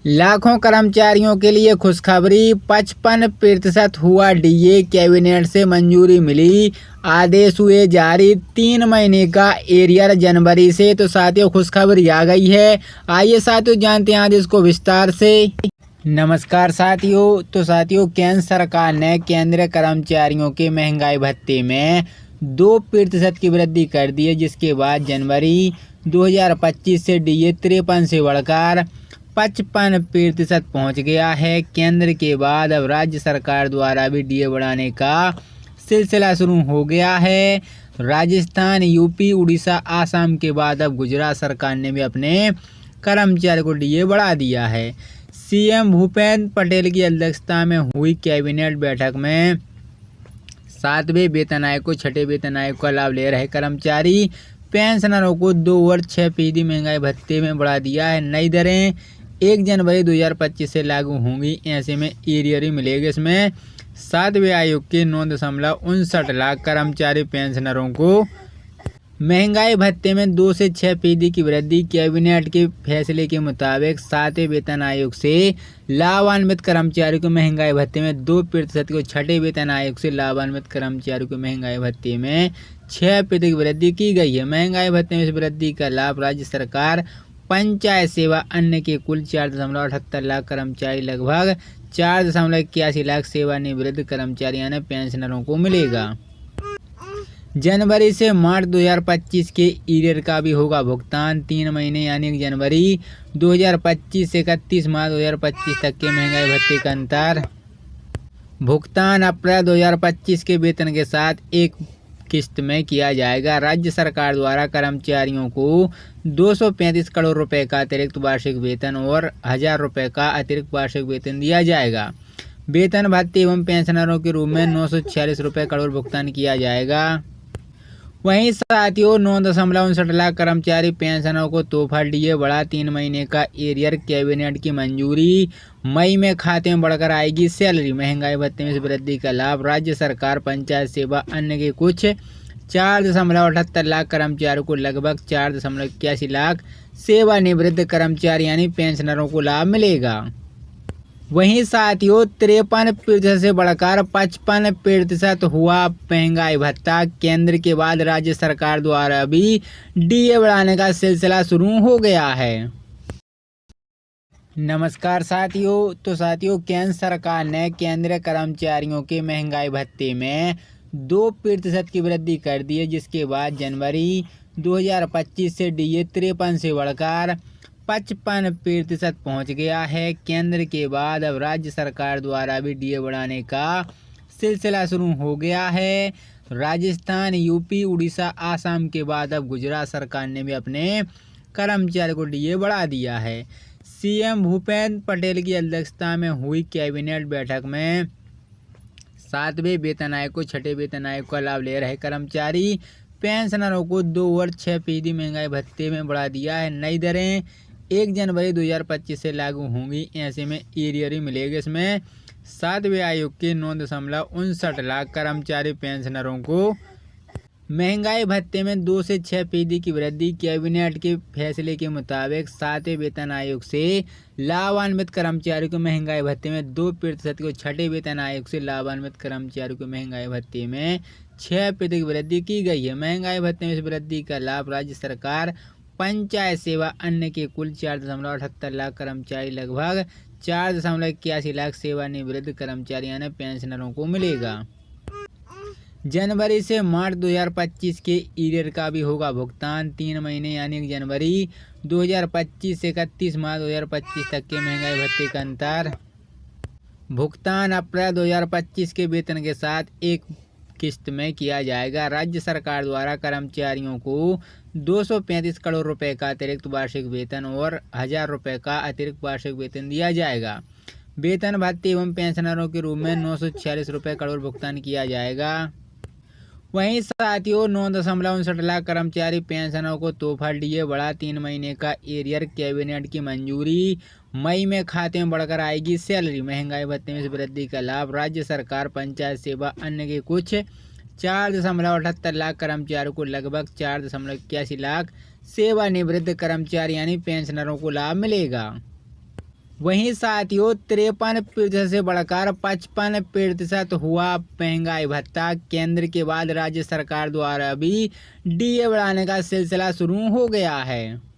लाखों कर्मचारियों के लिए खुशखबरी, 55% हुआ डीए, कैबिनेट से मंजूरी मिली, आदेश हुए जारी। 3 महीने का एरियर जनवरी से। तो साथियों खुशखबरी आ गई है। आइए साथियों जानते हैं आदेश को विस्तार से। नमस्कार साथियों। तो साथियों केंद्र सरकार ने केंद्रीय कर्मचारियों के महंगाई भत्ते में 2% की वृद्धि कर दी है, जिसके बाद जनवरी 2025 से डीए 53 से बढ़कर 55% पहुंच गया है। केंद्र के बाद अब राज्य सरकार द्वारा भी डीए बढ़ाने का सिलसिला शुरू हो गया है। राजस्थान, यूपी, उड़ीसा, आसाम के बाद अब गुजरात सरकार ने भी अपने कर्मचारियों को डीए बढ़ा दिया है। सीएम भूपेंद्र पटेल की अध्यक्षता में हुई कैबिनेट बैठक में 7वें वेतन आयोग को 6ठे वेतन आयोग का लाभ ले रहे कर्मचारी पेंशनरों को 2 वर्ष 6% महंगाई भत्ते में बढ़ा दिया है। नई दरें 1 जनवरी 2025 से लागू होंगी। ऐसे में एरियर मिलेगी। इसमें 7वें आयोग के 9.59 लाख कर्मचारी पेंशनरों को महंगाई भत्ते में 2 से 6% की वृद्धि। कैबिनेट के फैसले के मुताबिक 7वें वेतन आयोग से लाभान्वित कर्मचारियों को महंगाई भत्ते में 2% को, 6ठे वेतन आयोग से लाभान्वित कर्मचारियों को महंगाई भत्ते में 6% की वृद्धि की गई है। महंगाई भत्ते में इस वृद्धि का लाभ राज्य सरकार, पंचायत सेवा, अन्य के कुल 4.78 लाख कर्मचारी, लगभग 4.81 लाख सेवानिवृत्त कर्मचारी यानी पेंशनरों को मिलेगा। जनवरी से मार्च 2025 के एरियर का भी होगा भुगतान। 3 महीने यानी जनवरी 2025 से 31 मार्च 2025 तक के महंगाई भत्ते का अंतर भुगतान अप्रैल 2025 के वेतन के साथ एक किस्त में किया जाएगा। राज्य सरकार द्वारा कर्मचारियों को 235 करोड़ रुपए का अतिरिक्त वार्षिक वेतन और 1000 रुपए का अतिरिक्त वार्षिक वेतन दिया जाएगा। वेतन भत्ते एवं पेंशनरों के रूप में 946 रुपए करोड़ भुगतान किया जाएगा। वहीं साथियों 9.59 लाख कर्मचारी पेंशनरों को तोहफा डीए बढ़ा। 3 महीने का एरियर, कैबिनेट की मंजूरी। मई में खाते में बढ़कर आएगी सैलरी। महंगाई भत्ते में वृद्धि का लाभ राज्य सरकार, पंचायत सेवा, अन्य के कुछ 4.78 लाख कर्मचारियों को, लगभग 4.81 लाख सेवानिवृत्त कर्मचारी यानी पेंशनरों को लाभ मिलेगा। वहीं साथियों 53% से बढ़कर 55% हुआ महंगाई भत्ता। केंद्र के बाद राज्य सरकार द्वारा भी डीए बढ़ाने का सिलसिला शुरू हो गया है। नमस्कार साथियों। तो साथियों केंद्र सरकार ने केंद्रीय कर्मचारियों के महंगाई भत्ते में 2% की वृद्धि कर दी है, जिसके बाद जनवरी 2025 से डीए 53 से बढ़कर 55% पहुंच गया है। केंद्र के बाद अब राज्य सरकार द्वारा भी डीए बढ़ाने का सिलसिला शुरू हो गया है। राजस्थान, यूपी, उड़ीसा, आसाम के बाद अब गुजरात सरकार ने भी अपने कर्मचारियों को डीए बढ़ा दिया है। सीएम भूपेंद्र पटेल की अध्यक्षता में हुई कैबिनेट बैठक में 7वें वेतन आयोग को 6ठे वेतन आयोग का लाभ ले रहे कर्मचारी पेंशनरों को 2 वर्ष 6% महंगाई भत्ते में बढ़ा दिया है। नई दरें 1 जनवरी 2025 से लागू होंगी। ऐसे में एरियर मिलेगी। इसमें 7वें आयोग के 9.59 लाख कर्मचारी पेंशनरों को महंगाई भत्ते में 2 से 6% की वृद्धि। कैबिनेट के फैसले के मुताबिक 7वें वेतन आयोग से लाभान्वित कर्मचारियों को महंगाई भत्ते में 2% को, 6ठे वेतन आयोग से लाभान्वित कर्मचारियों को महंगाई भत्ते में 6% की वृद्धि की गई है। महंगाई भत्ते में इस वृद्धि का लाभ राज्य सरकार, पंचायत सेवा, अन्य के कुल 4.78 लाख कर्मचारी, लगभग 4.81 लाख सेवानिवृत्त कर्मचारी यानी पेंशनरों को मिलेगा। जनवरी से मार्च 2025 के एरियर का भी होगा भुगतान। 3 महीने यानी जनवरी 2025 से 31 मार्च 2025 तक के महंगाई भत्ते का अंतर भुगतान अप्रैल 2025 के वेतन के साथ एक किस्त में किया जाएगा। राज्य सरकार द्वारा कर्मचारियों को 235 करोड़ रुपए का अतिरिक्त वार्षिक वेतन और 1000 रुपए का अतिरिक्त वार्षिक वेतन दिया जाएगा। वेतन भत्ते एवं पेंशनरों के रूप में 946 रुपए करोड़ भुगतान किया जाएगा। वहीं साथियों 9.59 लाख कर्मचारी पेंशनरों को तोहफा डीए बढ़ा। 3 महीने का एरियर, कैबिनेट की मंजूरी। मई में खाते में बढ़कर आएगी सैलरी। महंगाई भत्ते में वृद्धि का लाभ राज्य सरकार, पंचायत सेवा, अन्य के कुछ 4.78 लाख कर्मचारियों को, लगभग 4.81 लाख सेवानिवृत्त कर्मचारी यानी पेंशनरों को लाभ मिलेगा। वहीं साथियों 53% से बढ़कर 55% हुआ महंगाई भत्ता। केंद्र के बाद राज्य सरकार द्वारा भी डीए बढ़ाने का सिलसिला शुरू हो गया है।